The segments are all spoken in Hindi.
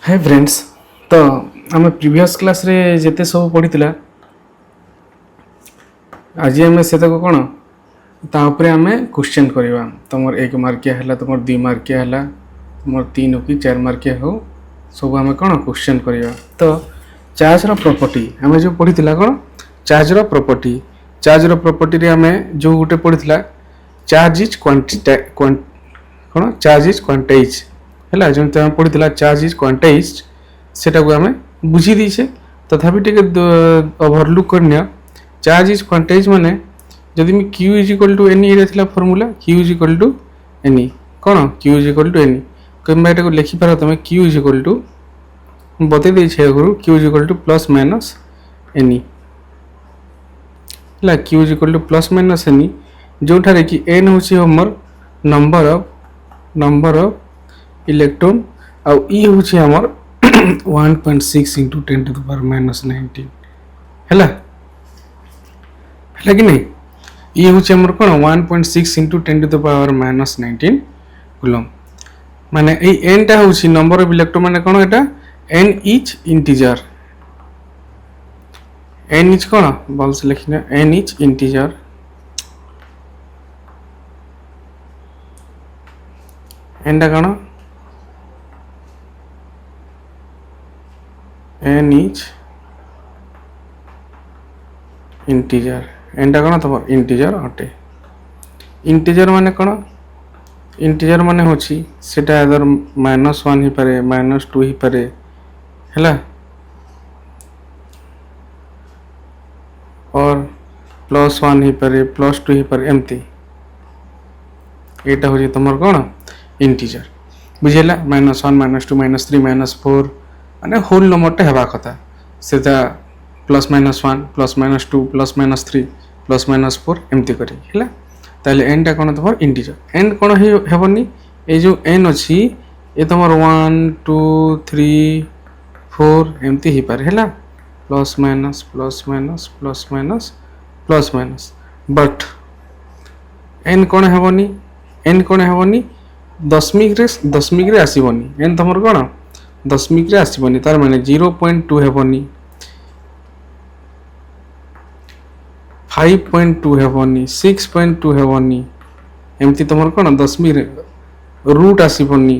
Hi friends. तो आम प्रीवियस क्लास रे जेते सब पढ़ी आज आम से कौन तापर आम क्वेश्चन करवा। तुम 1 मार्किया है, तुम 2 मार्किया है, तुम 3 हो कि 4 मार्किया हो, सब आम कौन क्वेश्चन करवा। तो चार्ज रो प्रॉपर्टी आम जो पढ़ी कौन चार्ज रो प्रॉपर्टी। चार्ज रो प्रॉपर्टी आम जो गोटे पढ़ी चार्ज इज क्वांटिटी कौन चार्ज इज क्वांटाइज है जो पढ़ी चार्ज इज क्वांटाइज सेटा को आम बुझी दीचे। तथापि टे ओभरलुक करनी चार्ज इज क्वांटाइज माने जदि मैं q is equal to n ये formula q is equal to n कौन q is equal to n कहीं को लिखिपार तुम क्यू इज इक्वल टू बतई देछे आगु q is equal to plus minus n है q is equal to plus minus n जो ठारे कि एन हूँ हमर नंबर ऑफ इलेक्ट्रॉन आउ ई हूँ हमर 1.6 into 10 to the power minus 19 है कि नहीं। ये हूँ हमर कौन 1.6 into 10 to the power minus 19 coulomb माने एन टा हूँ नंबर ऑफ इलेक्ट्रॉन माने कौन एटा n is integer. N is कौन भल से लिखना एन इज इंटीजर एन टा कौन एन इज इंटीजर एन टा कौन तुम इंटीजर अटे। इंटीजर माने कौन इंटीजर माने होची सेटा अदर -1 ही पारे -2 ही पारे हैला और +1 ही पारे +2 ही पारे एमती एटा होची तुमर कौन इंटीजर बुझेला। -1 -2 -3 -4 माने होल नंबर टे हेबा कथा सेटा +-1 +-2 +-3 +-4 एमती करी हैला। ताले एन टा कोन तमर इंटीजर एन कोन हेबनी ए जो एन अछि ए तमर 1 2 3 4 एमती ही पारे हैला +-+-+-++ बट एन कोन हेबनी दशमिक रे आसीबनी एन तमर कोन दशमिक रे आसीबनी तार माने 0.2 हेबनी 5.2 हेबनी 6.2 हेबनी एमती तुम कौन दशमिक रूट आसबनी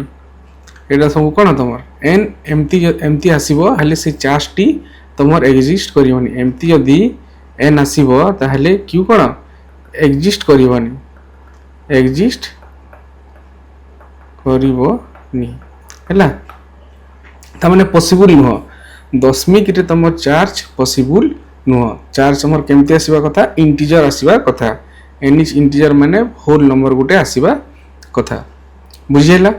एटा सब कौन तुम एन एमती आसो हेले से चार्ज टी तुम एक्जिस्ट करनी एमती जदि एन आसो ताहले क्यू कौन एक्जिस्ट करनी एक्जिस्ट करनी है ताने पॉसिबल नुह दशमिक रे तुम चार्ज पॉसिबल नुह। चार्ज तुम केमती आसवा कथा इंटीजर आसवा कथा एन इज इंटीजर माने होल नंबर गुटे आसवा कथा बुझेला।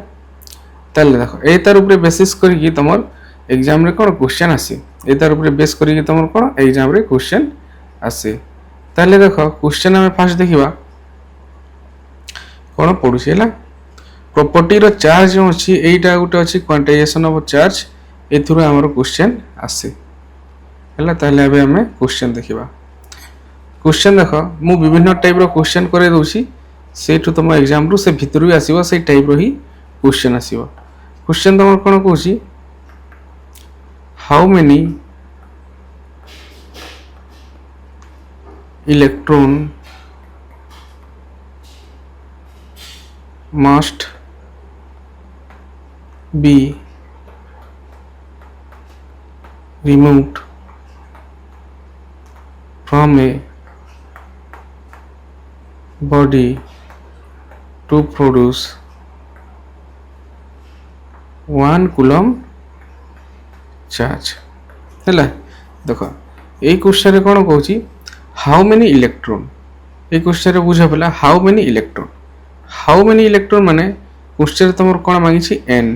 ताले देखो ए तार ऊपर बेसिस करके तुम एग्जाम रे कोन क्वेश्चन आसे ए तार ऊपर बेस करके तुम कोन एग्जाम रे क्वेश्चन आसे। ताले देखो क्वेश्चन हमें फास्ट देखिबा कोन पडुछे हैला प्रॉपर्टी रो चार्ज जो अछि एटा गुटे अछि क्वांटाइजेशन ऑफ चार्ज एथुरो हमर क्वेश्चन आसे हैला। ताले अबे हमें क्वेश्चन देखिबा क्वेश्चन देखो मु विभिन्न टाइप रो क्वेश्चन करे दोछि सेठु तुम एग्जाम रु से भितर भी आसीबो से टाइप रो ही क्वेश्चन आसीबो। क्वेश्चन तुम कोन कहूछि how many electron must be removed from a body to produce 1 coulomb charge है। देख ये क्वेश्चन रे कौन कहूँ हाउ मेनी इलेक्ट्रॉन ये क्वेश्चन रे बुझा पड़ा हाउ मेनी इलेक्ट्रॉन माने क्वेश्चन तुम कौन मांगी एन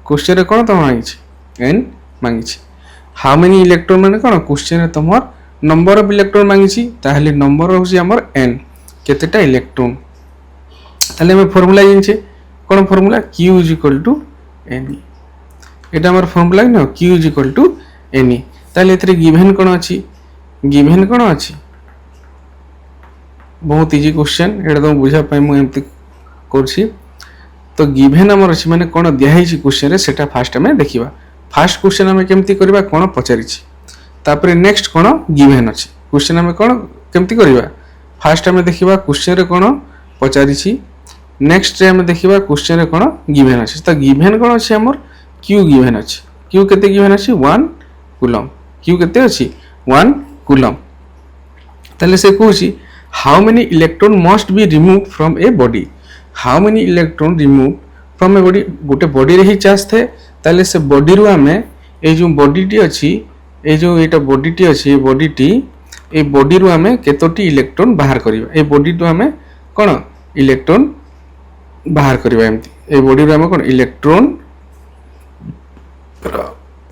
क्वेश्चन कौन तुम मांगी एन मांगी हाउ मेनी इलेक्ट्रॉन माने कौन क्वेश्चन तुम नंबर ऑफ इलेक्ट्रॉन मांगी ताहले नंबर होची हमर एन केतेटा इलेक्ट्रॉन ताहले हम फार्मूला जानछे कौन formula Q is equal to n एटा हमर फार्मूला न Q is equal to n ताहले एथरे गिवन कौन अछि बहुत इजी क्वेश्चन एटा तुम बुझा पाए मु एमती करछि। तो गिवन आमर अच्छी माने कौन दिखाई क्वेश्चन रे सेटा फास्ट आम देखा फास्ट क्वेश्चन आम केमती करवा कौन पचारि तापर नेक्स्ट कौन गिवेन अच्छी क्वेश्चन आम कौन केमती करवा फास्ट आम देखा क्वेश्चन कौन पचारि नेक्स्ट आम देखा क्वेश्चन कौन गिवेन अच्छी तो गिवेन कौन अच्छी आमर क्यू गिवेन अच्छी क्यू केते गिवेन अच्छी 1 कूलम क्यू केते अच्छी 1 कूलम ताले से कहूँ how many electron must be remove from a body how many electron remove from a body गोटे बॉडी रे ही चार्ज थे ताले से बॉडी रू आमे ए जो बॉडीटी अच्छी ए जो एटा बॉडीटी अच्छी बॉडीटी ए बॉडी रू आमे केतोटी इलेक्ट्रॉन बाहर करबा ए बॉडी रू आमे कोन इलेक्ट्रॉन बाहर करबा एमती ए बॉडी रू आमे कोन इलेक्ट्रॉन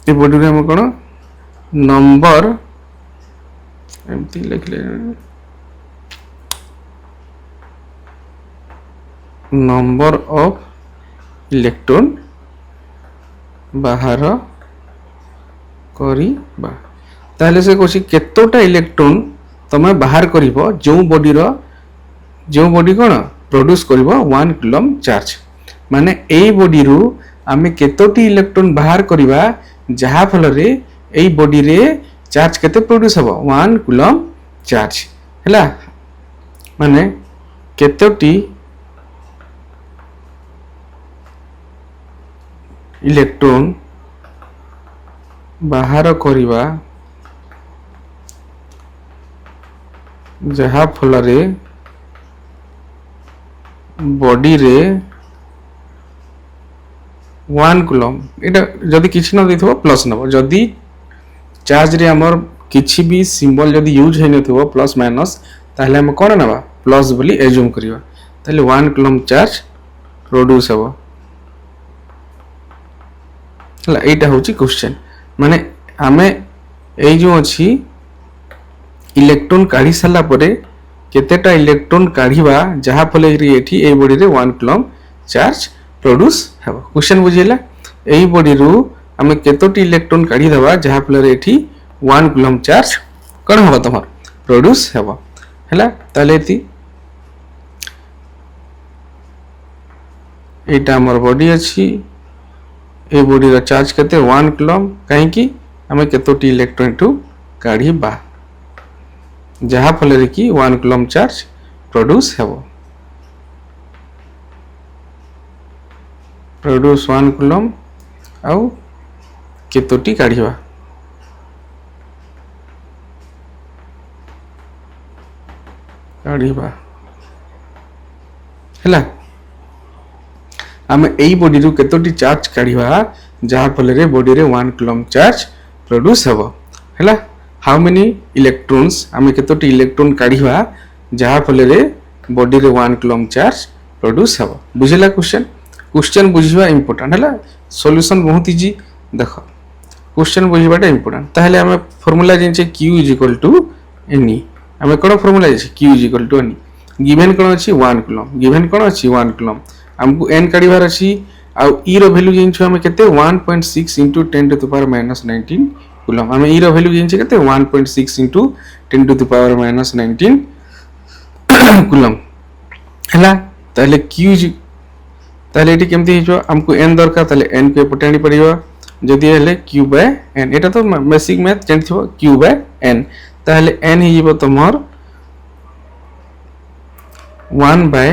ए बॉडी रू आमे कोन नंबर एमती लिखले नंबर ऑफ इलेक्ट्रॉन बाहर करिबा ताले से कोसी केतोटा इलेक्ट्रॉन तमे बाहर करिवो जो बॉडी कोन प्रोड्यूस करिवो 1 कूलम चार्ज माने एई बॉडी रू आमे केतोटी इलेक्ट्रॉन बाहर करिवा जहा फल रे एई बॉडी रे चार्ज केते प्रोड्यूस हबो 1 कूलम चार्ज हैला माने केतोटी इलेक्ट्रॉन बाहर करिवा जहा फल रे बॉडी रे 1 कूलम एटा जदी किछि न देथबो प्लस नबो जदी चार्ज रे हमर किछि भी सिंबल जदी यूज हे नथिबो प्लस माइनस ताहले हम कोन नबा प्लस बोली एज्यूम करिवा ताहले 1 कूलम चार्ज प्रोड्यूस हबो हला एटा होची क्वेश्चन माने आमे ए जो अछि इलेक्ट्रॉन काढी साला परे केतेटा इलेक्ट्रॉन काढीबा जहा फले रे एठी ए बॉडी रे 1 कूलम चार्ज प्रोड्यूस हबो क्वेश्चन बुझिला एई बॉडी रू आमे केतोटी इलेक्ट्रॉन काढी दबा जहा फले रे एठी 1 कूलम चार्ज कोन हबो तमर प्रोड्यूस हबो हला ताले एती एटा हमर बॉडी अछि ए बॉडी रा चार्ज केते 1 कूलम काहे कि हमें केतोटी इलेक्ट्रॉन टू काढीबा जहा फले रे कि 1 कूलम चार्ज प्रोड्यूस हेबो प्रोड्यूस 1 कूलम आउ केतोटी काढीबा हैला आमे एई बॉडी रू केतोटी चार्ज काढीबा जहा फले रे बॉडी रे 1 कूलम चार्ज प्रोड्यूस हबो हैला हाउ मेनी इलेक्ट्रॉन्स आमे केतोटी इलेक्ट्रॉन काढीबा जहा फले रे बॉडी रे 1 कूलम चार्ज प्रोड्यूस हबो बुझिला क्वेश्चन बुझिबा इंपोर्टेंट हैला सॉल्यूशन बहुत इजी देखो क्वेश्चन बुझिबाटा इंपोर्टेंट ताहले आमे फार्मूला जेंचे q ne आमे कोन फार्मूला जेंचे q ne गिवन कोन अछि 1 कूलम गिवन कोन अछि 1 कूलम हमको n काढीबार अछि आ e रो वैल्यू जेंछु हमें केते 1.6 into 10 to the power minus 19 coulomb हमें e रो वैल्यू जेंछु केते 1.6 into 10 to the power minus 19 coulomb हला ताले q ताले एटी केमती हिजो हमको n दरकार ताले n को पटाणी पड़िबो जदी हेले q by n एटा तो बेसिक मैथ जानथिबो q by n ताले n हिजो तमर 1 by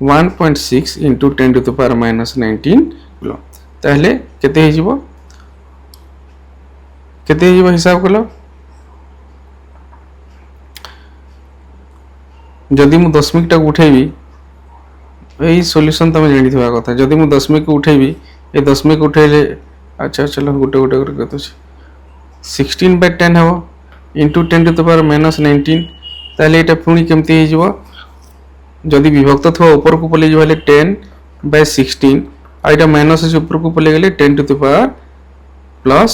1.6 into 10 to the power minus 19 coulomb ताहले केते हिजबो हिसाब कलो जदी मु दशमिक टा उठेबी एई सॉल्यूशन तमे जानि थवा कथा जदी मु दशमिक को उठेबी ए दशमिक उठेले अच्छा चलो गोटे गोटे कर कतो 16 by 10 हबो into 10 to the power minus 19 ताहले एटा पुनी केमती हिजबो जदि विभक्त थो ऊपर को पले जले 10 by 16 आइटा माइनस से ऊपर को पले गेले 10 to the power plus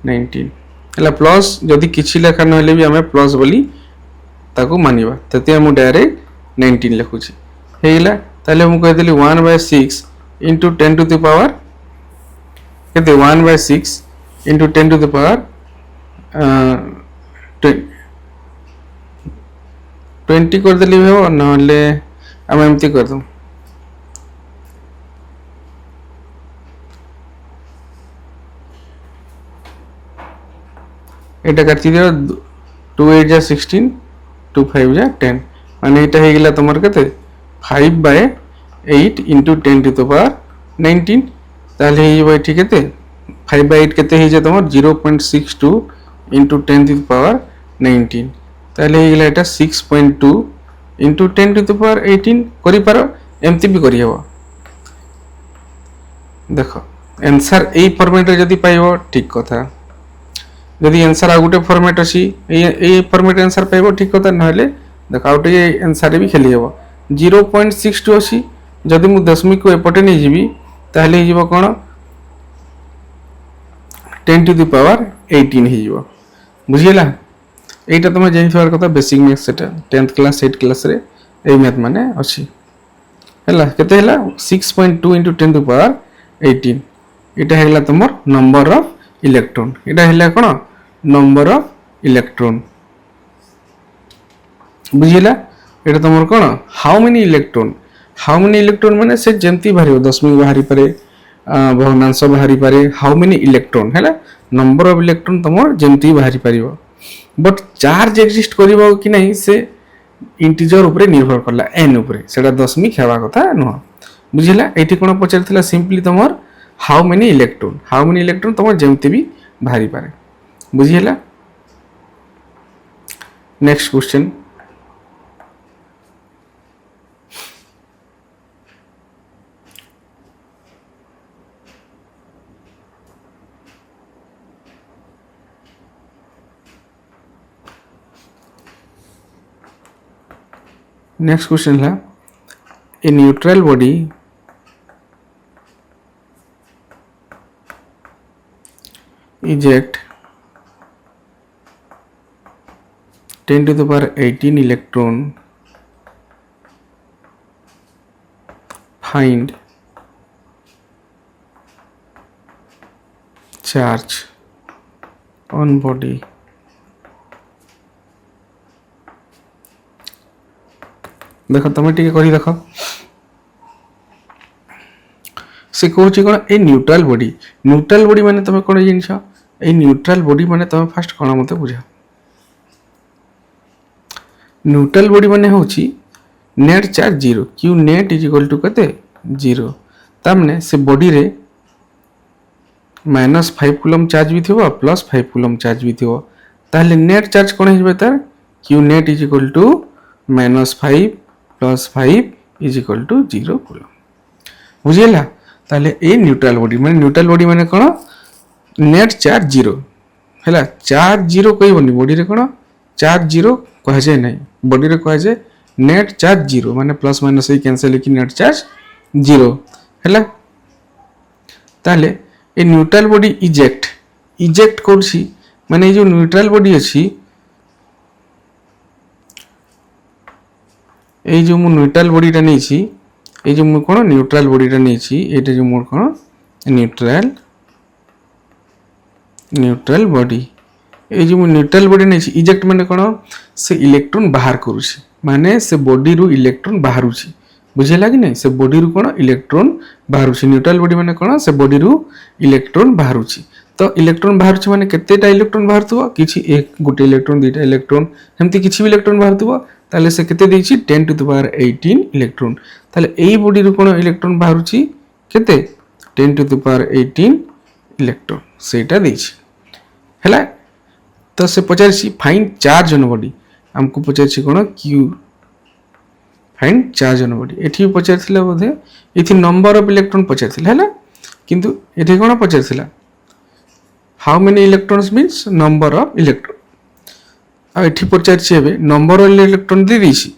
19 हला प्लस जदि किछि लेखा न हेले भी हमें प्लस बोली ताको मानिबा तते हम डायरेक्ट 19 लिखु छी हेला ताले हम कह देली 1 by 6 into 10 to the power केते 1 by 6 into 10 to the power 20 कर देली हो नले हम एमती कर दूं एटा काटि दियो 2 8 जा 16 2 5 जा 10 माने एटा हे गेला तमर केते 5/8 into 10 to the power 19 ताले हे जेबो एठी केते 5/8 केते हे जे तमर 0.62 into 10 to the power 19 ताले हे गेला एटा 6.2 into 10 to the power 18 करि पारो एमती भी करि हेबो देखो आंसर ए फॉर्मेट रे जदी पाइबो ठीक कथा जदी आंसर आ गुटे फॉर्मेट अछि ए फॉर्मेट आंसर पाइबो ठीक कथा नहले देखो आउटे आंसर भी खेली हेबो 0.62 अछि जदी मु दशमिक को एपटे नै जीबी ताहले हे जीवो कोन 10 to the power 18 हे जीवो बुझियला एटा तमे जानि थवार कथा बेसिक मैथ्स सेटा 10th क्लास 8th क्लास रे ए मैथ माने अछि हला केते हला 6.2 into 10 to the power 18 एटा हेला तमर number of electron Etah Hella cone number of electron बुझियला एटा तमर कोन हाउ मेनी इलेक्ट्रॉन माने से जेंती भारी दशमिक बाहरी पारे भग्नांश बाहरी पारे हाउ मेनी इलेक्ट्रॉन हैला नंबर ऑफ इलेक्ट्रॉन तमर जेंती बाहरी पारिबो बट चार्ज एग्जिस्ट करिवो कि नहीं से इंटीजर ऊपर निर्भर करला n ऊपर सेटा दशमिक हेबा कथा न बुझिला एठी कोन पचारथिला सिंपली तमर हाउ मेनी इलेक्ट्रॉन तमर जेंती भी बाहरी पारे बुझिला नेक्स्ट क्वेश्चन नेक्स्ट क्वेश्चन है ए neutral body eject 10 to the power 18 electron find charge on body देखो तुम टिके करी देखो से कहूँ कौन ए न्यूट्रल बॉडी माने तुम कौन जिनस ए न्यूट्रल बॉडी माने तुम फास्ट कौन मत बुझा न्यूट्रल बॉडी माने होची net charge zero Q net is equal to कते जीरो तामने से बॉडी रे -5 कूलम चार्ज भी थिबो +5 कूलम चार्ज भी थिबो ताहले नेट चार्ज कोन हिबे तार q net is equal to -5 + 5 is equal to 0 coulomb बुझियला ताले ए न्यूट्रल बॉडी माने कोन नेट चार्ज जीरो हैला चार्ज जीरो कहबनी बॉडी रे कोन चार्ज जीरो कह जाय नै बॉडी रे कह जाय नेट चार्ज जीरो माने प्लस माइनस ए कैंसिल कि नेट चार्ज जीरो हैला ताले ए न्यूट्रल बॉडी इजेक्ट करछि माने जो न्यूट्रल बॉडी अछि ए जो मु न्यूट्रल बॉडी टा नै छी ए जो मु कोन न्यूट्रल बॉडी टा नै छी एटा जो मोर कोन न्यूट्रल बॉडी ए जो मु न्यूट्रल बॉडी नै छी इजेक्ट माने कोन से इलेक्ट्रॉन बाहर करूछि माने से बॉडी रु इलेक्ट्रॉन बाहरुछि बुझेला कि नै से बॉडी रु कोन इलेक्ट्रॉन बाहरुछि न्यूट्रल बॉडी माने कोन से बॉडी रु इलेक्ट्रॉन बाहरुछि तो इलेक्ट्रॉन बाहरुछि माने केतेटा इलेक्ट्रॉन बाहरथुवा किछि एक गुटे इलेक्ट्रॉन दुईटा इलेक्ट्रॉन हमति किछि भी इलेक्ट्रॉन बाहरथुवा ताले से केते देछि 10 टू द पावर 18 इलेक्ट्रॉन ताले एई बॉडी रु कोन इलेक्ट्रॉन बाहरुछि केते 10 टू द पावर 18 इलेक्ट्रॉन सेटा देछि हैला तो से पचारछि फाइंड चार्ज ऑन बॉडी हमको पचारछि कोन q find charge on body एठी पचारथिला बोधे एथि नंबर ऑफ इलेक्ट्रॉन पचारथिला हैला किंतु एठी कोन पचारथिला how many electrons means number of electron आ एठी पचारछि हेबे नंबर ऑफ इलेक्ट्रॉन दे दिछि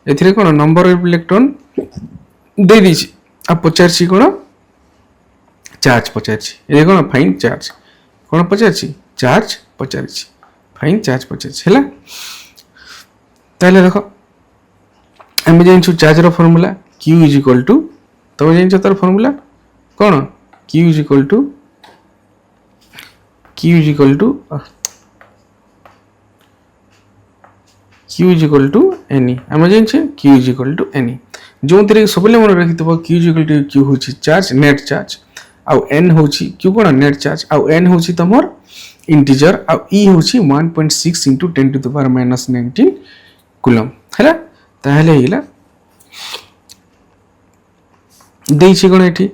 एथिरे कोन नंबर ऑफ इलेक्ट्रॉन दे दिछि आ पचारछि कोन चार्ज पचारछि ए कोन फाइंड चार्ज कोन पचारछि चार्ज पचारछि फाइंड चार्ज पचारछि हैला ताले देखो हम जानिछु चार्ज रो formula q is equal to तमे जानिछु तार फार्मूला कोन q is equal to ne हम जानिछु q is equal to ne जो तरे सबले मन रखितबो q is equal to q होछि चार्ज नेट चार्ज आ n होछि q कोन नेट चार्ज आ n होछि तमर इंटीजर आ ई होची 1.6 into 10 to the power minus 19 coulomb हैला ताहले हिला देइछि कोन एठी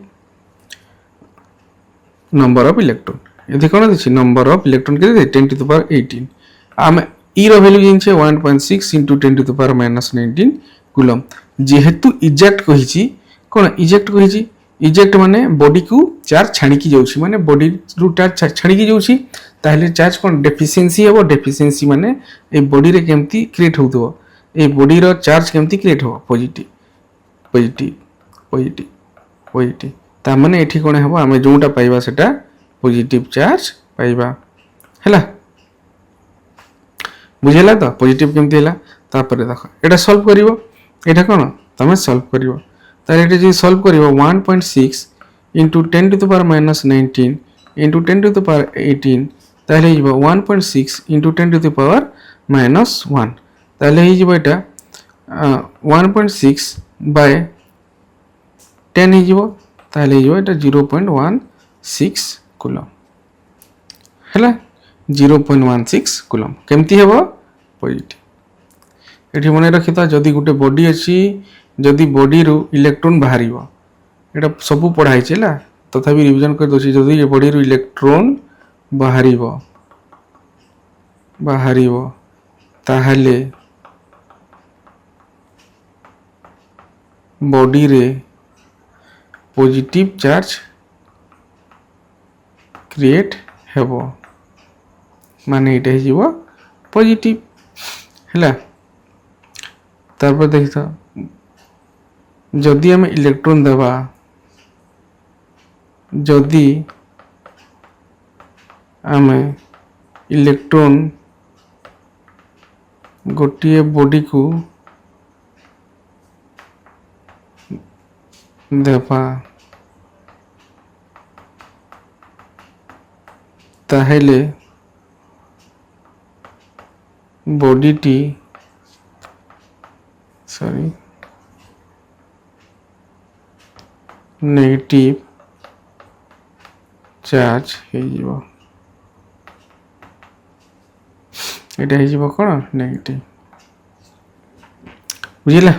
नंबर ऑफ इलेक्ट्रॉन एथि कोन देछि नंबर ऑफ इलेक्ट्रॉन के दे 10 to the power 18 आम ई रो वैल्यू जिनछे 1.6 into 10 to the power minus 19 coulomb जेहेतु इजेक्ट कहिछि कोन इजेक्ट कहिछि इजेक्ट माने बॉडी को चार्ज छाणी की जाउछि माने बॉडी रु चार्ज छाणी की जाउछि ताहले चार्ज कोन डेफिशिएंसी हेबो डेफिशिएंसी माने ए बॉडी रे केमती क्रिएट होउथो ए बॉडी रो चार्ज केमती क्रिएट हो पॉजिटिव पॉजिटिव पॉजिटिव पॉजिटिव ता माने एठी कोन हेबो हमें जोटा पाइबा सेटा पॉजिटिव चार्ज पाइबा हैला बुझेला तो पॉजिटिव केमती हैला तापर देखो एटा सॉल्व करिवो एटा कोन तमे सॉल्व करिवो ताले एटा जे solve करिवो 1.6 into 10 to the power minus 19 into 10 to the power 18 ताले हिबो 1.6 into 10 to the power minus 1 ताले हिबो एटा 1.6 by 10 हिबो ताले हिबो एटा 0.16 कूलम हैला 0.16 कूलम केमती हेबो पॉजिटिव एठी मने रखिता जदी गुटे बॉडी अछि जदी बॉडी रु इलेक्ट्रॉन बाहरिबो एटा सब पढ़ाई छला तथापि रिवीजन कर दोछि जदी ये बॉडी रु इलेक्ट्रॉन बाहरिबो बाहरिबो ताहले बॉडी रे पॉजिटिव चार्ज क्रिएट हेबो माने एटा हिजिबो पॉजिटिव हैला तारपर देखता जदि हमें इलेक्ट्रॉन देबा जदि हमें इलेक्ट्रॉन गोटे बॉडी को देबा ताहले बॉडी टी सॉरी नेगेटिव चार्ज हे जीवो एटा हे जीवो कोन नेगेटिव बुझिला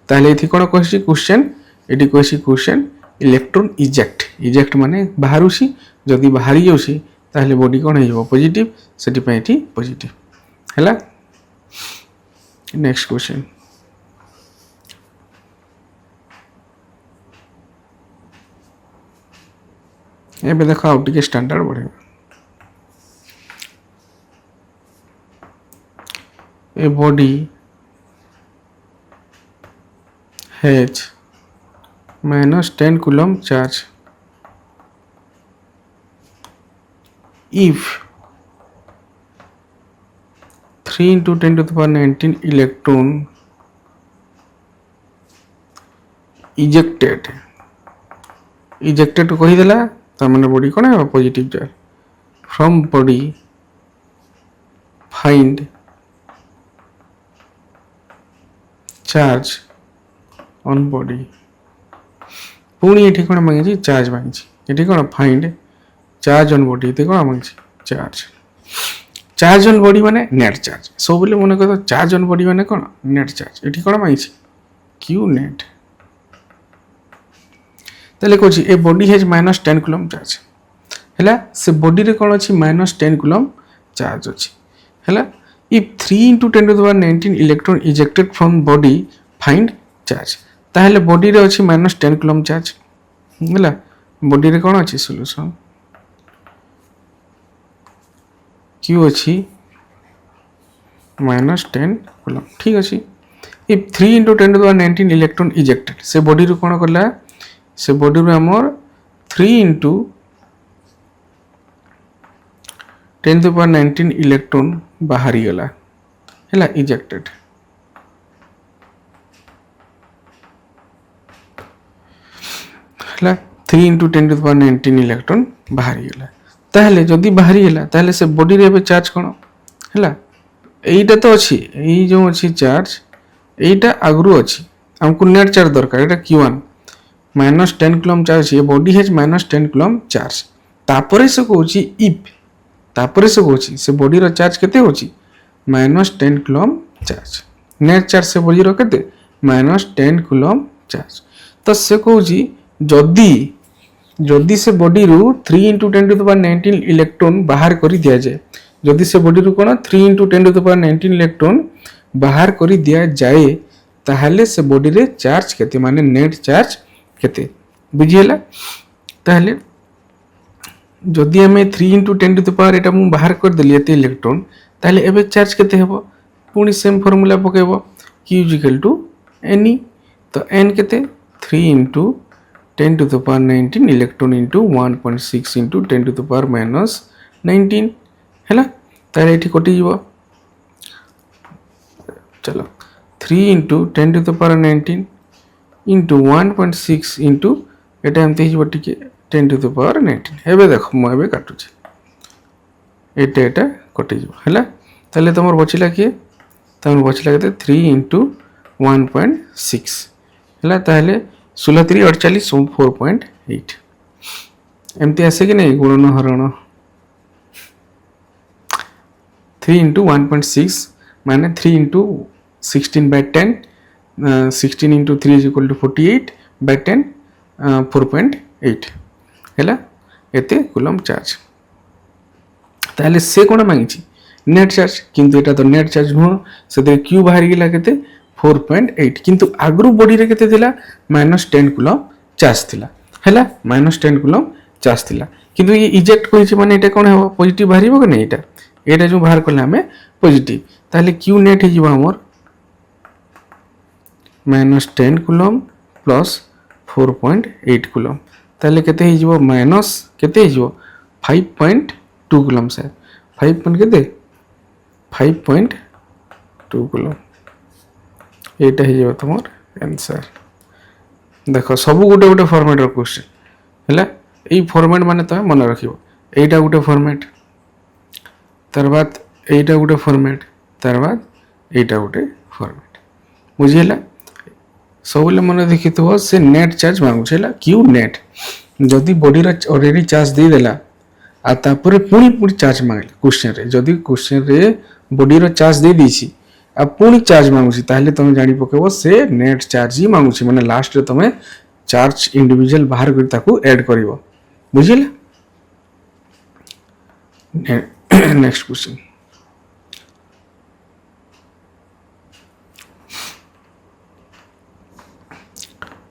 ताले एथि कोन कहछि क्वेश्चन एटी कहछि क्वेश्चन इलेक्ट्रॉन इजेक्ट माने बाहरुसी जदी बाहरी जाउसी ताहले बॉडी कोन हे जीवो पॉजिटिव सेटी पे एटी पॉजिटिव हैला नेक्स्ट क्वेश्चन एबे देखो आउट के स्टैंडर्ड बढ़ेगा ए body has -10 coulomb charge if 3 into 10 to the power 19 electron ejected कही देला ता माने बॉडी कोन है positive charge from body find charge on body पुणी एठी कोन मांगी चार्ज मांगी एठी कोन फाइंड चार्ज ऑन बॉडी ते कोन मांगी चार्ज ऑन बॉडी माने नेट चार्ज सब बोले मने कह चार्ज ऑन बॉडी माने कोन नेट चार्ज एठी कोन मांगी क्यू नेट तले कोछि a body has -10 coulomb charge हैला से बॉडी रे कोन अछि -10 कूलम चार्ज अछि हैला if 3 into 10 to the power 19 electron ejected from body find charge ताहले बॉडी रे अछि -10 कूलम चार्ज हैला बॉडी रे कोन अछि सॉल्यूशन क्यू अछि -10 कूलम ठीक अछि if 3 into 10 to the power 19 electron ejected से बॉडी रे कोन करला से बॉडी रे हमर 3 into 10 to the power 19 electron बाहरी गला हैला इजेक्टेड हैला 3 into 10 to the power 19 electron बाहरी गला ताहले जदी बाहरी गला ताहले से बॉडी रे चार्ज कोन हैला एइटा तो अछि एइ जो अछि चार्ज एइटा आगरु अछि हमको नेट चार्ज दरकार एटा q1 -10 कूलम चार्ज ये बॉडी हैज -10 कूलम चार्ज तापरे से कहूची इफ तापर से कौन से बॉडी रो चार्ज केते होची -10 कूलम चार्ज नेट चार्ज से बॉडी रो केते -10 कूलम चार्ज तो से कौची जदी जदि से बॉडी रू 3 × 10⁻19 इलेक्ट्रॉन बाहर करी दिया जाए जदि से बॉडी रू कोन 3 × 10⁻19 इलेक्ट्रॉन बाहर करी दिया जाए ताहले से बॉडी रे चार्ज केते माने नेट चार्ज केते बुझियला ताहले जदि हमें 3 × 10⁻, एटा मु बाहर कर देली एते इलेक्ट्रॉन ताहले एबे चार्ज केते हेबो पुनी सेम फार्मूला पकेबो Q = Ne तो n केते 3 × 10⁻19 इलेक्ट्रॉन इंटू 1.6 इंटू 10⁻19 हैला तारे एठी कटि जीवो चलो 3 × 10⁻19 इंटू 1.6 इंटू एटा एमते जीवो टिके 10⁻19 हेबे देखो मु एबे काटू छी एटा कटि जीवो हैला ताले तमर बचिला के तमर बचिला के 3 × 1.6 हैला ताले 16 3 48 4.8 एमती आसे कि नहीं गुणन हरण 3 × 1.6 माने 3 × 16/10 16 × 3 = 48/10 4.8 हैला एते कूलम चार्ज ताले से कोन मांगी नेट चार्ज किंतु एटा तो नेट चार्ज नुह से क्यू बाहर गेला केते 4.8 किंतु आगरु बॉडी रे केते थिला -10 कूलम चार्ज थिला हैला -10 कूलम चार्ज थिला किंतु ये इजेक्ट कोइ छै माने एटा कोन हेबो पॉजिटिव बाहरिबो कि नहीं एटा जो बाहर करले हमें पॉजिटिव ताले क्यू नेट हे जीवा हमर -10 कूलम प्लस 4.8 कूलम ताले केते हे जीवो माइनस केते हे जीवो 5.2 कूलम से 5 पॉइंट केते 5.2 कूलम एटा हे जीवो तमर आंसर देखो सब गोटे गोटे फॉर्मेट रो क्वेश्चन हैला एई फॉर्मेट माने तमे मन रखिबो एटा गोटे फॉर्मेट तार बाद एटा गोटे फॉर्मेट तार बाद एटा गोटे फॉर्मेट बुझिला सबले मन देखितो से नेट चार्ज मांगु छला क्यू नेट जदी बॉडी रे ऑलरेडी चार्ज दे देला आ तापर पुनी चार्ज मांगले क्वेश्चन रे जदी क्वेश्चन रे बॉडी रो चार्ज दे दीची आ पुनी चार्ज मांगुची ताहले तमे जानि पकेबो से नेट चार्ज ही मांगुची माने लास्ट रे तमे चार्ज इंडिविजुअल बाहर कर ताकू ऐड करिवो बुझिला next question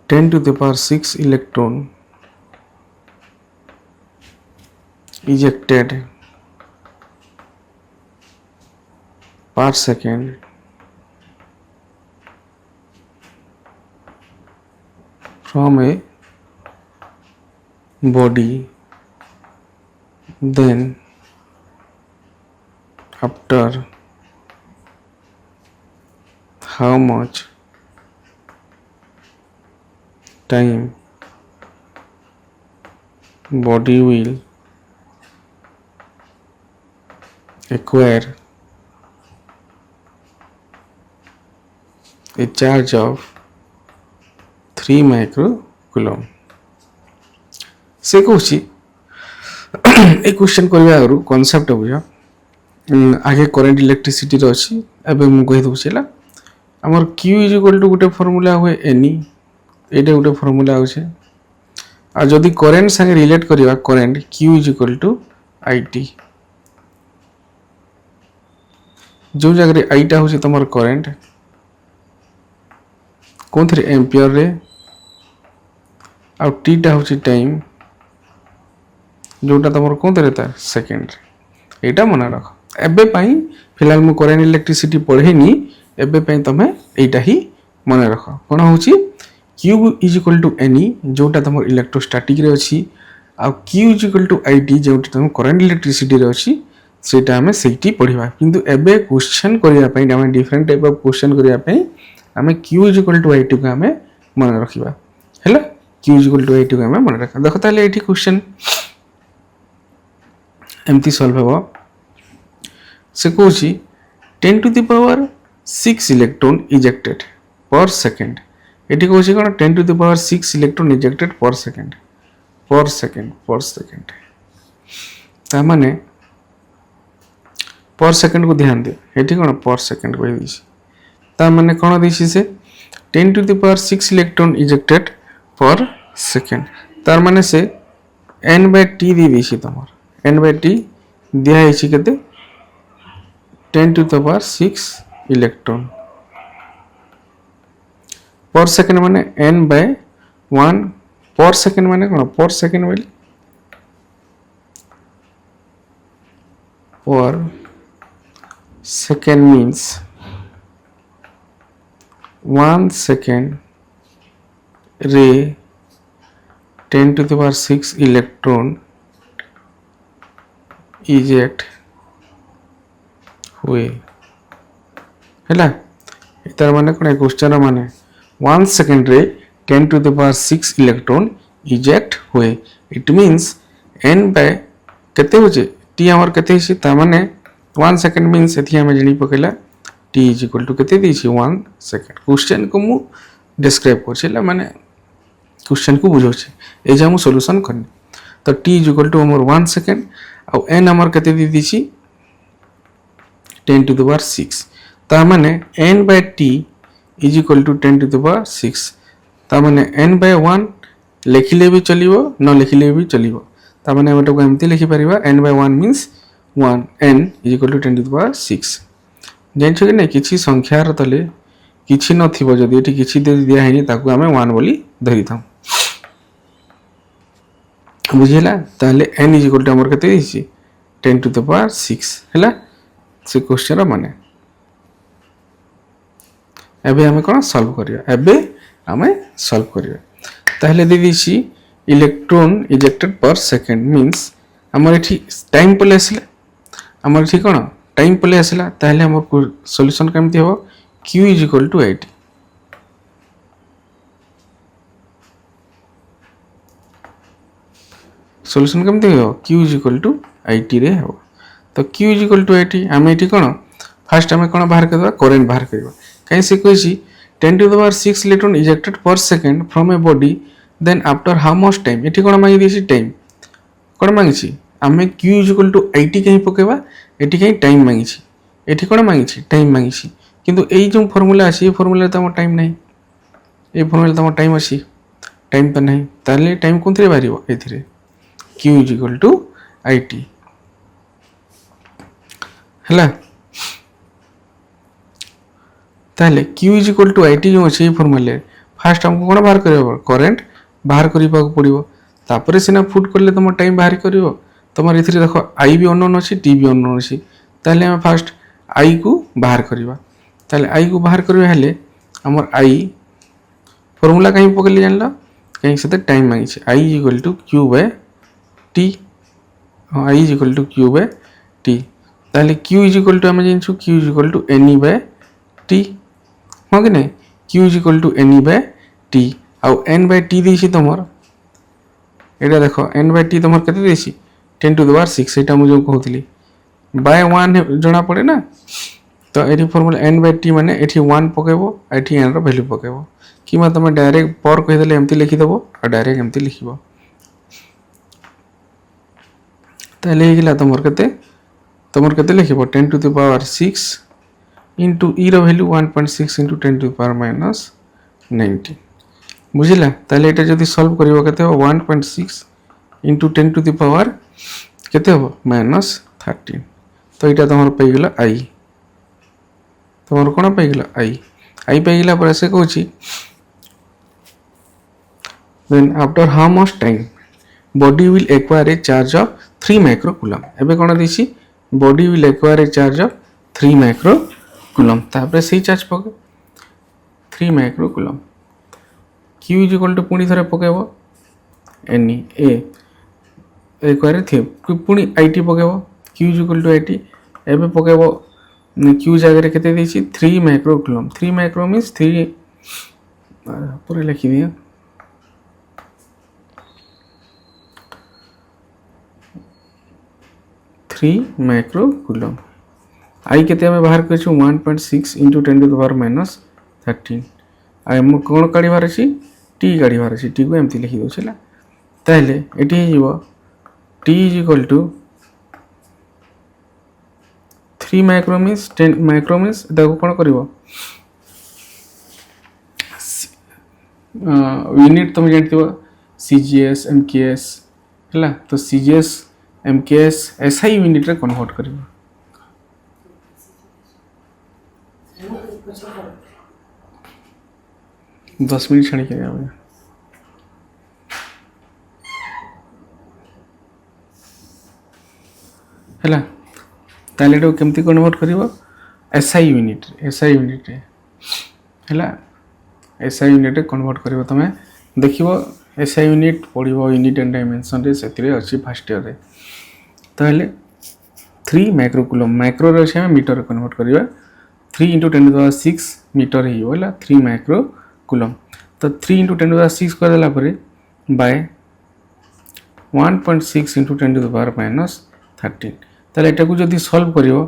(10⁶) electron ejected per second from a body, then after how much time body will acquire a charge of 3 microcoulomb से कहूँ ए क्वेश्चन करबा आगु कांसेप्ट बुझ आगे करंट इलेक्ट्रिसिटी रो अछि एबे मु कहि दउछला हमर Q = गोटे फार्मूला होय Ni एटा गोटे फार्मूला होछे आ जदी करंट संगे रिलेट करिवा करंट Q = IT जो जगह रे I टा होछे तमर करंट कोन थरे एम्पियर रे आ T टा होछे टाइम जोटा तमर कोन थरे ता सेकंड रे एटा मना रख एबे पई फिलहाल मु करंट इलेक्ट्रिसिटी पढेनी एबे पई तमे एटा ही मने रख कोन होछी Q = Ni जोटा तमर इलेक्ट्रोस्टैटिक रे अछि आ Q = IT जोटा तमर करंट इलेक्ट्रिसिटी रे अछि सेटा हमें सेठी पढिबा किंतु एबे क्वेश्चन करिया पई हमें डिफरेंट टाइप ऑफ क्वेश्चन करिया पई हमें Q = IT को हमें मने रखिबा हैला Q = IT को हमें मने रखा देखो ताले एठी क्वेश्चन एमती सॉल्व हेबो से कहूची 10⁶ इलेक्ट्रॉन इजेक्टेड पर सेकंड एठी कहूची कोन 10⁶ इलेक्ट्रॉन इजेक्टेड पर सेकंड ता माने पर सेकेंड को ध्यान दियो ये कौन पर सेकेंड कही ता माने कौन देसी से 10 to the power 6 electron ejected पर सेकेंड तार माने से n by t दी देसी तमर n by t दिया है केते 10 to the power 6 इलेक्ट्रॉन पर सेकेंड माने n by 1 पर सेकेंड माने कौन पर सेकेंड बोली पर सेकेंड मीन्स 1 second रे 10 to the power 6 electron eject हुए हैला तार माने कोन क्वेश्चन माने 1 सेकंड रे 10 to the power 6 electron eject हुए इट मीन्स n by केते होचे t हमर केते छि ता माने 1 सेकंड मीन्स एथि हम जणी पकेला t is equal to केते देछि 1 सेकंड क्वेश्चन को मु डिस्क्राइब करछिला माने क्वेश्चन को बुझोछि ए जे हम सॉल्यूशन करनी तो t is equal to हमर 1 सेकंड आ n हमर केते दी दिछि 10 to the power 6 ता माने n by t is equal to 10 to the power 6 ता माने n by 1 लिखिले भी चलिबो न लिखिले भी चलिबो ता माने हम एटा को एमती लिखि परिबा n by 1 means 1 n is equal to 10 to the power 6 जान कि नहीं किसी संख्यार तले किसी नथिबो जदि एठी किसी दे दिया हैनी ताकू हमें 1 बोली धरि थाम बुझिला ताले n is equal to हमर केते दिछि 10 to the power 6 हैला से क्वेश्चन माने एबे हमें कोन सॉल्व करिया एबे हमें सॉल्व करिया ताले दे दिछि electron ejected per second means हमर एठी टाइम पले आसले हमर एठी कोन टाइम पले आसला ताले हमर सॉल्यूशन केमती हो q is equal to it solution केमती हो q is equal to it रे हो तो q is equal to it हम एठी कोन फर्स्ट हमें कोन बाहर करबा करंट बाहर करबा कहीं से कहछि 10 to the power 6 electron ejected per second from a body then after how much time एठी कोन मांगी दिछि टाइम कोन मांगी हमें q is equal to it कहीं पकेबा एठी कहीं टाइम मांगी छी एठी कोन मांगी छी टाइम मांगी छी किंतु एई जो फार्मूला अछि ए फार्मूला त हमर टाइम नहीं ए फार्मूला त हमर टाइम अछि टाइम त नहीं ताले टाइम कोनथरे बारिबो एथिरे q is equal to it हला ताले q is equal to it जो अछि ए फार्मूला फर्स्ट हमको कोन बाहर करबो करंट बाहर करिबा को पड़िबो तापरे सिना फुट करले तम टाइम बाहर करिवो तमर इथरे देखो आई भी अननोन अछि टी भी अननोन अछि ताले हम फर्स्ट आई को बाहर करिवा ताले आई को बाहर करिवा हेले हमर आई फार्मूला कहीं पकली जानला कहीं से टाइम मांगी छै I equal to q by t I equal to q by t ताले q इक्वल टू हम जानछु q equal to n by t हो कि नहीं q equal to n by t आ n बाय t देछि तमर एटा देखो n बाय t तमर कते देछि 10 to the power 6 एटा मु जो कहउतली बाय 1 जणा पड़े ना तो एठी फार्मूला n by t माने एठी 1 पकेबो एठी n रो वैल्यू पकेबो किमा तमे डायरेक्ट पर कहि देले एम्ति लिखि देबो आ डायरेक्ट एम्ति लिखिबो ताले हिला तमर कते लिखिबो 10 to the power 6 into e रो value 1.6 into 10 to the power minus 19 बुझिला ताले एटा जदी सॉल्व करिवो कते हो 1.6 into 10 to the power केते हो minus 13 तो एटा तमर पई गेला i तमर कोन पई गेला i पई गेला पर से कहूची then after how much time body will acquire a charge of 3 microcoulomb एबे कोन दिछि body will acquire a charge of 3 microcoulomb तापरे सही चार्ज पके 3 microcoulomb q is equal to पुनी थरे पकेबो n a एक्वायर थे पुनी it पकेबो q is equal to it एबे पकेबो q जगह रे केते देछि 3 माइक्रोकूलम 3 माइक्रो मींस 3 पूरे लिखि दिया 3 माइक्रोकूलम आई केते हमें बाहर करछु 1.6 into 10 to the power minus 13 आ हम कोन काढिबार अछि t काढिबार अछि t को एम्ति लिखि दो छला ताले एटी हिबो t is equal to 3 3 micro means 10 micro means देखो कौन करिवो यूनिट तुम जानथिबो सीजीएस एमकेएस हैला तो सीजीएस एमकेएस एसआई यूनिट रे कन्वर्ट करिवो। दस मिनिट छाड़ी के आवे हैला ताले एटा केमती कन्वर्ट करिवो एसआई यूनिट रे हैला एसआई यूनिट रे कन्वर्ट करिवो तमे देखिवो एसआई यूनिट पढ़िवो यूनिट एंड डायमेंशन रे सेतिरे अछि फर्स्ट ईयर रे ताले 3 माइक्रो कूलम माइक्रो रे छै मीटर रे कन्वर्ट करिवो 3 * 10⁶ मीटर ही होला 3 माइक्रो कूलम तो 3 * 10⁶ कर देला परे बाय 1.6 * 10⁻13 ताले एटा को जदी सॉल्व करिवो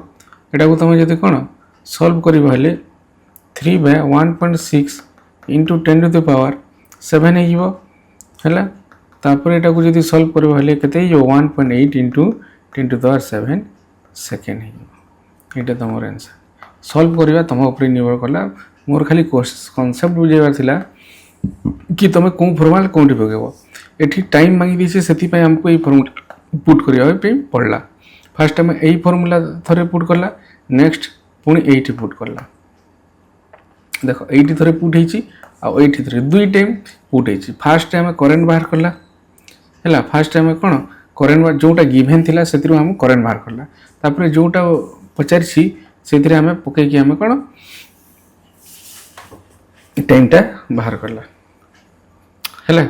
एटा को तमे जदी कोन सॉल्व करिवो हले 3 बाय 1.6 * 10⁻7 हेइबो हैला तापर एटा को जदी सॉल्व करिवो हले केते यो 1.8 * 10⁻7 सेकेंड हेइबो एटा तमर आंसर सॉल्व करिवा तम ऊपर निर्भर करला मोर खाली कांसेप्ट बुझेबार थिला कि तमे कोन फॉर्मूला कोनटी पकेबो एठी टाइम मांगी दिसे सेति पय हमको ए फॉर्मूला पुट करिया पे पड़ला फर्स्ट टाइम ए फॉर्मूला थरे पुट करला नेक्स्ट पुनी एठी पुट करला देखो एठी थरे पुट हेची आ एठी थरे दुई टाइम पुट हेची फर्स्ट टाइम करंट बाहर करला हैला फर्स्ट टाइम कोन करंट जोटा गिवन थिला सेतिरो हम करंट बाहर करला तापर जोटा पचारछि सेतिरे हम पके कि हम कोन टाइमटा बाहर करला हैला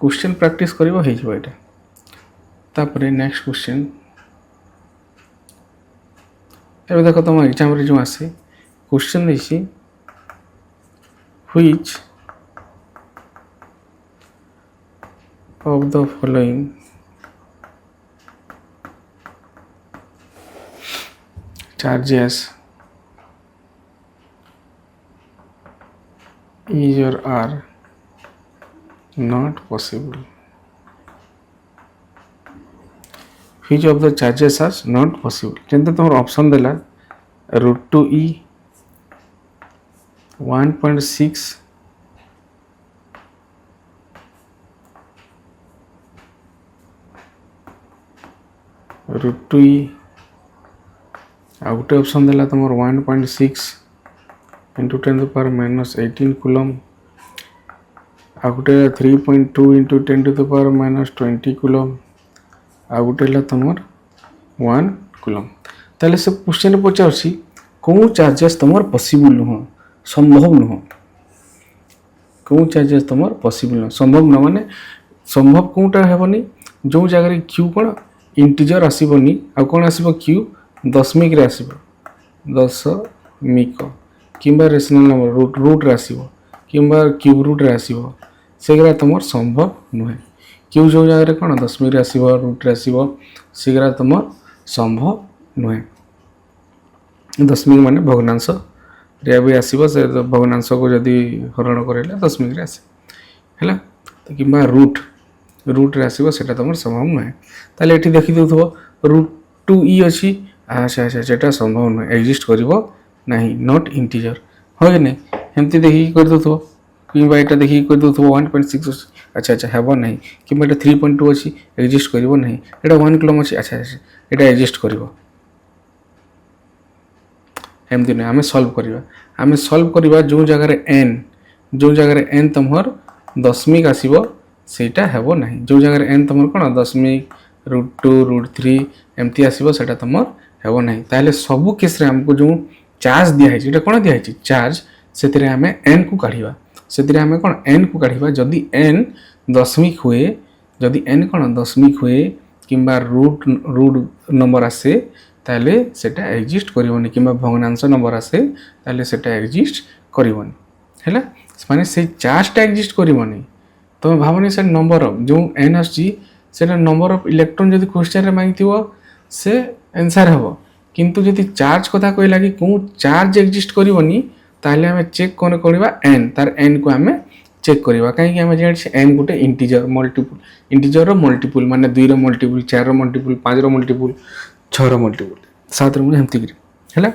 क्वेश्चन प्रैक्टिस करिवो हे जबो एटा तापर नेक्स्ट क्वेश्चन एबे देखो तुम एग्जाम रे जो आसे क्वेश्चन देसी which of the following charges is or are not possible. Which of the charges are not possible? जेंते तुम ऑप्शन देला √2e 1.6 √2e आ गोटे ऑप्शन देला तुम 1.6 into 10⁻18 कूलम आ गोटे 3.2 into 10⁻20 कूलम आ गोटे ला तुमर 1 कूलम ताले से क्वेश्चन पचारसी को चार्जेस तुमर पॉसिबल नुह संभव नुह को चार्जेस तुमर पॉसिबल नुह संभव न माने संभव कोटा हेबनी जो जगह रे क्यू कोन इंटीजर आसीबनी आ कोन आसीबो क्यू दशमिक रे आसीबो दशमिक किंबा रेशनल नंबर रूट रे आसीबो किंबा क्यूब रूट रे आसीबो सेगरा तुमर संभव नुहे क्यू जो जगह रे कोन दशमिक रे आसीबो रूट रे आसीबो सेगरा तुमर संभव नुहे दशमिक माने भग्नांश रे भी आसीबो से भग्नांश को जदी हरण करेला दशमिक रे आसे हैला किंबा रूट रे आसीबो सेटा तुमर संभव नुहे ताले एठी देखि देउथबो √2e अछि अच्छा सेटा संभव नुहे एग्जिस्ट करिवो नहीं नॉट इंटीजर हो कि नहीं एमती देखि कर दउथबो किंबा एटा देखि कर दउथबो 1.6 अच्छा हेबो नहीं किंबा एटा 3.2 अछि एग्जिस्ट करिवो नहीं एटा 1 कूलम अछि अच्छा एटा एग्जिस्ट करिवो एमती नहीं हमें सॉल्व करिवा जो जगह रे n तमहर दशमिक आसीबो सेटा हेबो नहीं जो जगह रे n तमहर कोन दशमिक √2 √3 एमती आसीबो सेटा तमहर हेबो नहीं ताले सब केस रे हमको जो चार्ज दिया है एटा कोन दिया है चार्ज सेतिरे हमें n को काढिबा सेतिरे हमें कोन n को काढिबा जदी n दशमिक हुए जदी n कोन दशमिक हुए किंबा रूट नंबर आसे ताले सेटा एग्जिस्ट करिवोनी किंबा भग्नांश नंबर आसे ताले सेटा एग्जिस्ट करिवोनी हैला माने से चार्जटा एग्जिस्ट करिवोनी तो भावनी से नंबर ऑफ जो n आसी सेटा नंबर ऑफ इलेक्ट्रॉन जदी क्वेश्चन रे मांगतिवो से आंसर हबो किंतु जदी चार्ज कथा कहला कि को चार्ज एग्जिस्ट करिवोनी ताले हमें चेक कोन करबा n तार n को हमें चेक करबा काहे कि हमें जे n गोटे इंटीजर रो मल्टीपल माने 2 रो मल्टीपल 4 रो मल्टीपल 5 रो मल्टीपल 6 मल्टीपुल 7 रे एमती करी हैला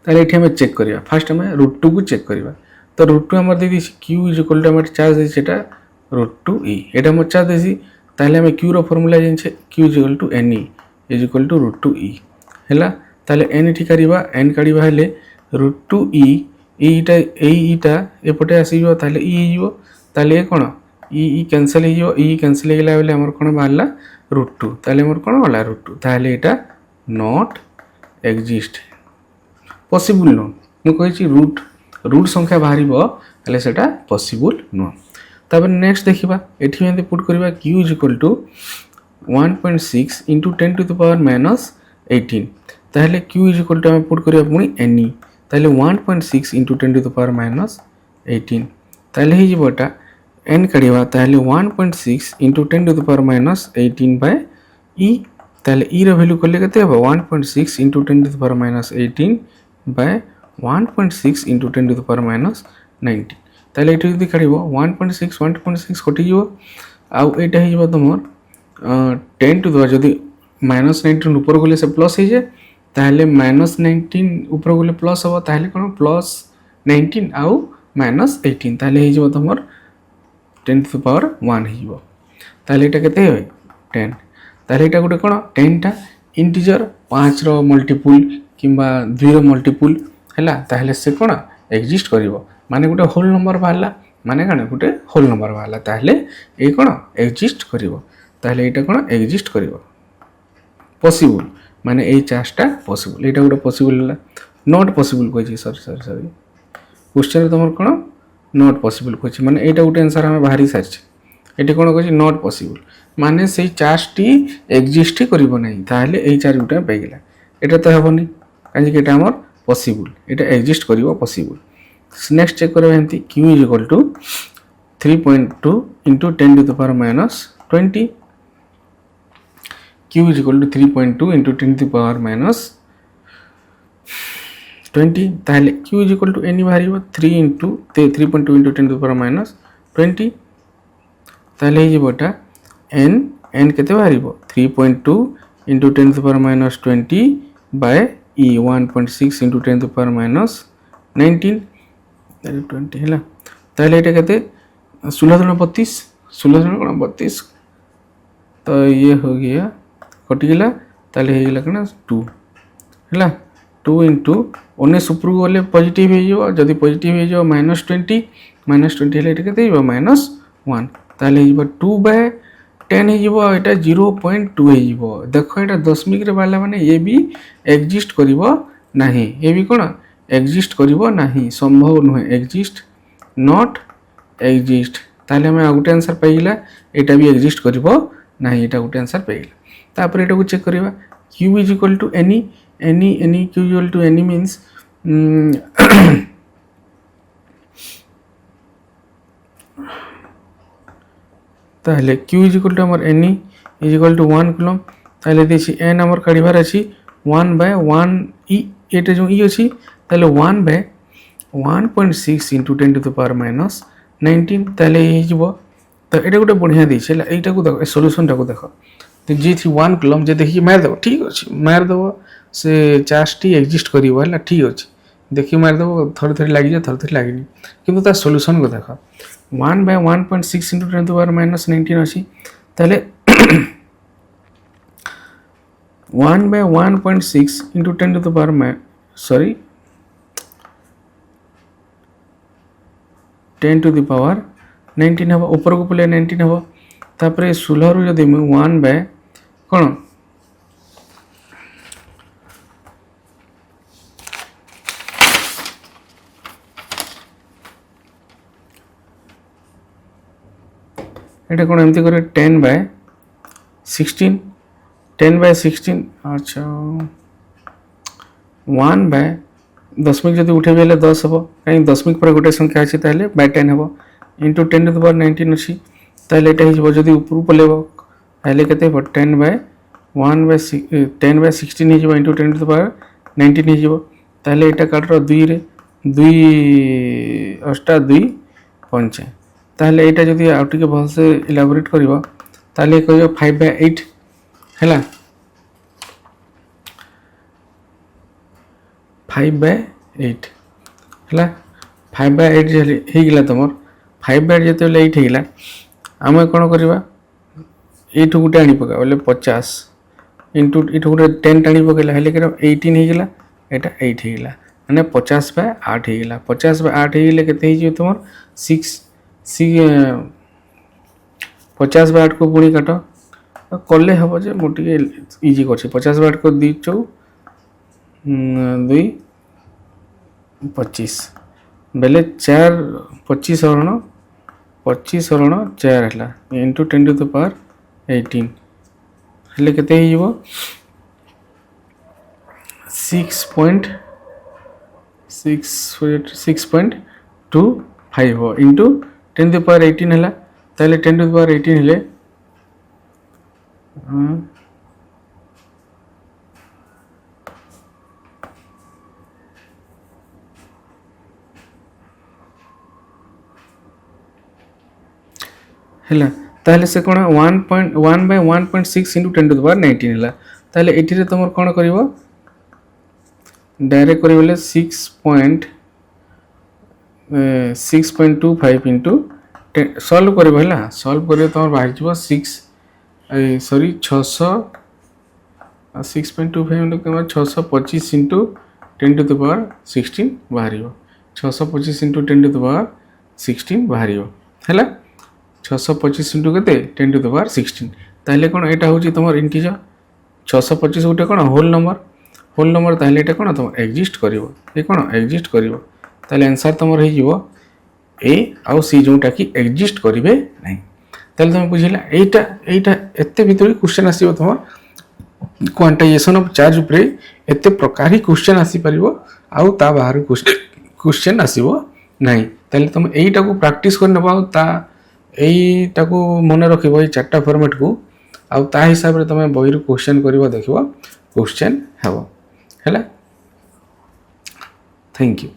ताले एठी हम चेक करिया फास्ट हम √2 को चेक करिया तो √2 हमर दे दिस q = हमर चार्ज दे सेटा √2e एटा हमर चार्ज देसी ताले हम q रो फार्मूला जानि q = ne = √2e हैला ताले n एठी करिवा n काढिबा हेले √2e एटा एपटे आसीबो ताले e हियो ताले कोन e कैंसिल हियो e कैंसिल गेला बेले हमर कोन बाहरला √2 ताले हमर कोन होला √2 ताले एटा नॉट एग्जिस्ट पॉसिबल नो मु कहि छी रूट संख्या बाहरिबो ताले सेटा पॉसिबल नो तबे नेक्स्ट देखिबा एठी एंते पुट करबा q = 1.6 * 10⁻⁻18 ताले q = हम पुट करबा पुनी ne ताले 1.6 * 10⁻⁻18 ताले हि जिवटा n कडिबा ताले 1.6 * 10⁻⁻18 e ताले e रो वैल्यू करले कते हो 1.6 * 10⁻⁻18 1.6 * 10⁻⁻19 ताले एठी जदी कडिबो 1.6 कटि जिवो आ एटा हि जिवो तमर 10 टू द जदी -19 ऊपर गले से प्लस हे जे ताले -19 ऊपर गले प्लस हो ताले कोन +19 आउ -18 ताले हे जिवो तमर 10 टू द पावर 1 हे जिवो ताले एटा केते होय 10 ताले एटा गुटे कोन 10 टा इंटीजर 5 रो मल्टीपल किंबा 2 रो मल्टीपल हैला ताले से कोन एग्जिस्ट करिवो माने गुटे होल नंबर बाहला माने कण गुटे होल नंबर बाहला ताले ए कोन एग्जिस्ट करिवो ताले एटा कोन एग्जिस्ट करिवो पॉसिबल माने ए चार्जटा पॉसिबल एटा गुटे पॉसिबल होला नॉट पॉसिबल कोइ सॉरी क्वेश्चन रे तमर कोन नॉट पॉसिबल कोइ माने एटा गुटे आंसर हम बाहरी सारछि एटी कोन कोइ नॉट पॉसिबल माने सेही चार्जटी एग्जिस्ट करिवो नै ताले ए चार्ज गुटे पेगिला एटा त हबोनी काजे कि एटा हमर पॉसिबल एटा एग्जिस्ट करिवो पॉसिबल नेक्स्ट चेक करबा एंती q = 3.2 * 10⁻⁻20 q = 3.2 * 10⁻⁻20 ताले q = any बाहरिबो 3.2 * 10⁻20 ताले हि बटा n केते बाहरिबो 3.2 * 10⁻20 e 1.6 * 10⁻19 20 हैला ताले एटा केते 16 32 तो ये हो गया कटि गेला ताले हे गेला कना 2 हैला 2 * 19 ऊपर गले पॉजिटिव हे जो जदी पॉजिटिव हे जो -20 हेले एटा केते हिबो -1 ताले हिबो 2/10 हे जिवो एटा 0.2 हे जिवो देखो एटा दशमिक रे बाला माने ये भी एग्जिस्ट करिवो नाही ये भी कोन एग्जिस्ट करिवो नाही संभव नहे एग्जिस्ट नॉट एग्जिस्ट ताले हम आउट आंसर पाइला एटा भी एग्जिस्ट करिवो नाही एटा आउट आंसर पाइला तापर एटा को check करिवा q = any q = any means ताले q = हमर any = 1 कूलम ताले देछि n हमर काढिबार अछि 1/1 e एटा जो e अछि ताले 1/1.6 * 10⁻⁻19 ताले हे जिवो तो एटा गुटे बढ़िया दै छै एटा को देखो सॉल्यूशन टा को देखो तो जे थी 1 कूलम जे देखि मार दो ठीक अछि मार दो से चार्ज टी एग्जिस्ट करिवो हला ठीक अछि देखि मार दो थोड़ी लागि जा थोड़ी लागिनी किंतु ता सॉल्यूशन को देखो 1/1.6 * 10⁻⁻19 अछि ताले 1/1.6 * 10 to the power 19 हबो ऊपर को पले 19 हबो तापरे 16 रु जदी 1 बाय कोन एटा कोन एमती करे 10/16 अच्छा 1/10 दशमिक जदी उठेबे ले 10 हबो कहीं दशमिक पर गोटे संख्या अछि ताले बाय 10 हबो into 10 to the power 19 अछि ताले एटा हिजबो जदी ऊपर पलेबो ताले केते हो 10/16 हिजबो into 10 to the power 19 हिजबो ताले एटा काटरो 2 रे 2 8 2 5 ताले एटा जदी आउट के भल से इलाबोरेट करबो ताले कहियो 5/8 हैला 5/8 है 5/8 होगा तुम 5/8 जो 8 होगा आम कौन करवा ये गोटे आनी पका बोले 50 इंटू ये गोटे 10 टाणी पकड़ा हेल्ले 18 होगा यहाँ 8 होगा मैंने 50/8 होगा 50/8 होगा के तुम 50/8 को पुणी काट कले हम जे मुझे इजी कर 50/8 को 2 चौ 2 25 बेले 4 25 हरण 4 है इंटू 10⁻18 हेल्ले के 6.25 इंटू 10⁻18 है ताले 10⁻18 हेले है ताहले से कौन 1/1.6 इंटू 10⁻19 है ताहले ये तुम कौन कर डायरेक्ट कर 6.25 इंटू सल्व कर सल्व कर तुम बाहर 6.25 625 इंटू 10⁻16 बाहर 625 इंटू 10⁻16 बाहर है 625 इंटू के 10⁻16 ताहले कौन यहाँ हूँ तुम इंटीजर 625 गोटे कौन होल नंबर ताहले ये कौन तुम एक्जिस्ट कर कौन एक्जिस्ट कर आंसर तुम हो ए आउ सी जोटा कि एक्जिस्ट करेंगे ना ताहले तुम बुझेगा यहाँ एत भर क्वेश्चन आसो तुम क्वांटाइजेशन ऑफ चार्ज उपरे एत प्रकार ही क्वेश्चन आसीपर आउ ता बाहर क्वेश्चन आसो ना ताहले तुम यहीटा को प्रैक्टिस कर नब यहीटा को मन रख ये 4टा फॉर्मेट को आउ ता हिसाब से तुम बही क्वेश्चन कर देख क्वेश्चन है थैंक यू।